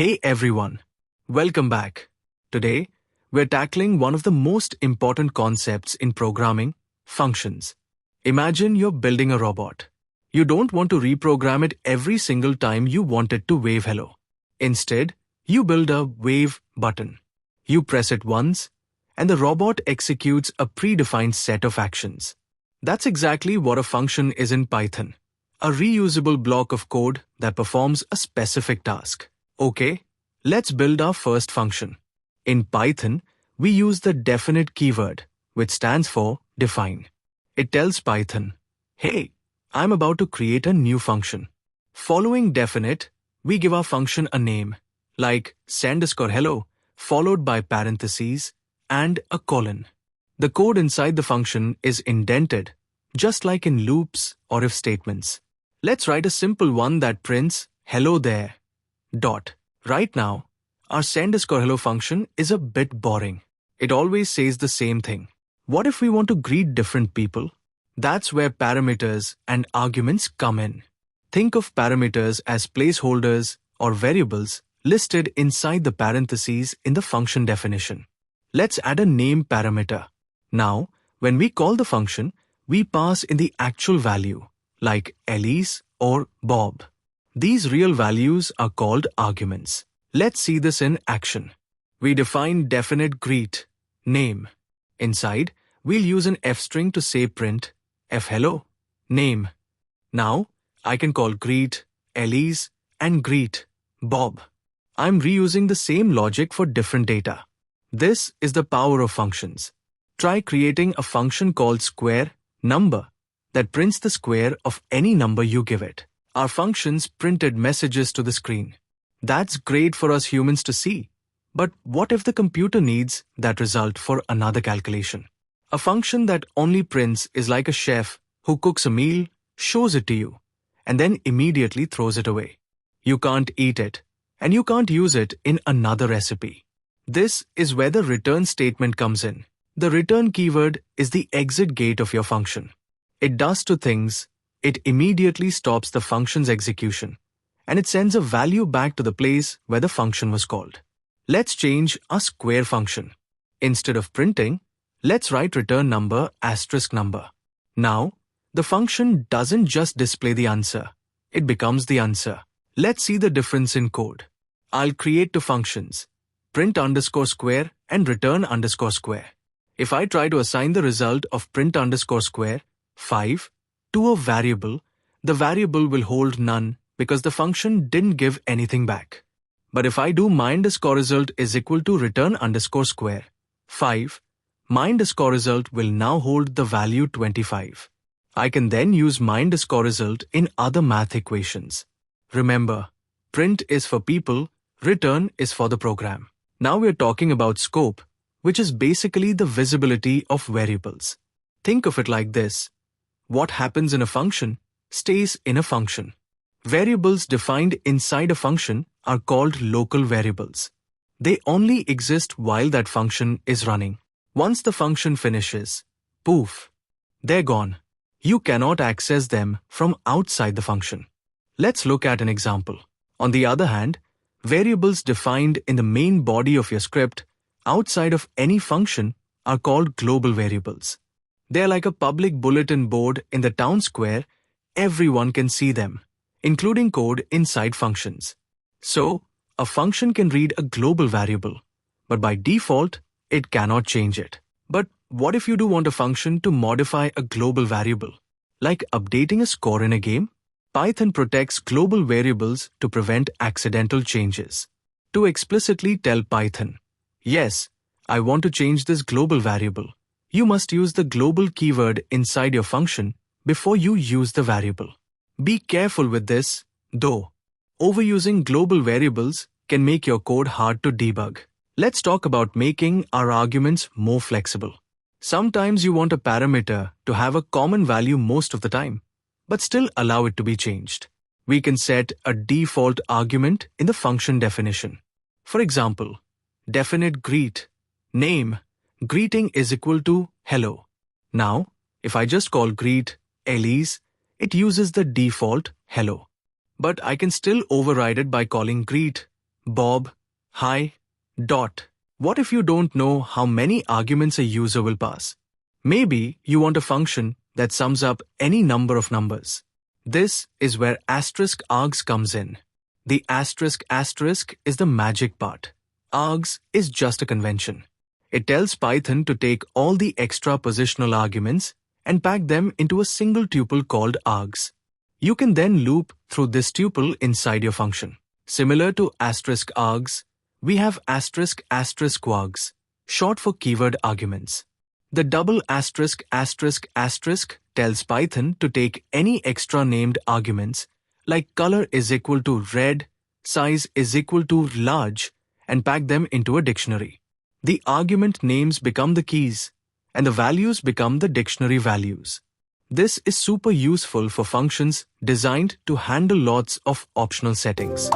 Hey everyone, welcome back. Today, we're tackling one of the most important concepts in programming, functions. Imagine you're building a robot. You don't want to reprogram it every single time you want it to wave hello. Instead, you build a wave button. You press it once, and the robot executes a predefined set of actions. That's exactly what a function is in Python. A reusable block of code that performs a specific task. Okay, let's build our first function. In Python, we use the definite keyword, which stands for define. It tells Python, hey, I'm about to create a new function. Following definite, we give our function a name, like send_hello, followed by parentheses and a colon. The code inside the function is indented, just like in loops or if statements. Let's write a simple one that prints hello there. Dot. Right now, our send_hello function is a bit boring. It always says the same thing. What if we want to greet different people? That's where parameters and arguments come in. Think of parameters as placeholders or variables listed inside the parentheses in the function definition. Let's add a name parameter. Now, when we call the function, we pass in the actual value, like Elise or Bob. These real values are called arguments. Let's see this in action. We define definite greet, name. Inside, we'll use an f string to say print, fhello, name. Now, I can call greet, Elise, and greet, Bob. I'm reusing the same logic for different data. This is the power of functions. Try creating a function called square number that prints the square of any number you give it. Our functions printed messages to the screen. That's great for us humans to see. But what if the computer needs that result for another calculation? A function that only prints is like a chef who cooks a meal, shows it to you, and then immediately throws it away. You can't eat it, and you can't use it in another recipe. This is where the return statement comes in. The return keyword is the exit gate of your function. It does two things. It immediately stops the function's execution, and it sends a value back to the place where the function was called. Let's change our square function. Instead of printing, let's write return number asterisk number. Now, the function doesn't just display the answer, it becomes the answer. Let's see the difference in code. I'll create two functions, print_square and return_square. If I try to assign the result of print_square, 5, to a variable, the variable will hold none because the function didn't give anything back. But if I do my_result is equal to return_square, 5, my_result will now hold the value 25. I can then use my_result in other math equations. Remember, print is for people, return is for the program. Now we're talking about scope, which is basically the visibility of variables. Think of it like this. What happens in a function stays in a function. Variables defined inside a function are called local variables. They only exist while that function is running. Once the function finishes, poof, they're gone. You cannot access them from outside the function. Let's look at an example. On the other hand, variables defined in the main body of your script outside of any function are called global variables. They're like a public bulletin board in the town square. Everyone can see them, including code inside functions. So, a function can read a global variable, but by default, it cannot change it. But what if you do want a function to modify a global variable, like updating a score in a game? Python protects global variables to prevent accidental changes. To explicitly tell Python, yes, I want to change this global variable, you must use the global keyword inside your function before you use the variable. Be careful with this, though. Overusing global variables can make your code hard to debug. Let's talk about making our arguments more flexible. Sometimes you want a parameter to have a common value most of the time, but still allow it to be changed. We can set a default argument in the function definition. For example, definite greet, name, greeting is equal to hello. Now, if I just call greet Elise, it uses the default hello. But I can still override it by calling greet Bob, hi, dot. What if you don't know how many arguments a user will pass? Maybe you want a function that sums up any number of numbers. This is where asterisk args comes in. The asterisk is the magic part. Args is just a convention. It tells Python to take all the extra positional arguments and pack them into a single tuple called args. You can then loop through this tuple inside your function. Similar to asterisk args, we have asterisk kwargs, short for keyword arguments. The double asterisk tells Python to take any extra named arguments like color is equal to red, size is equal to large, and pack them into a dictionary. The argument names become the keys, and the values become the dictionary values. This is super useful for functions designed to handle lots of optional settings.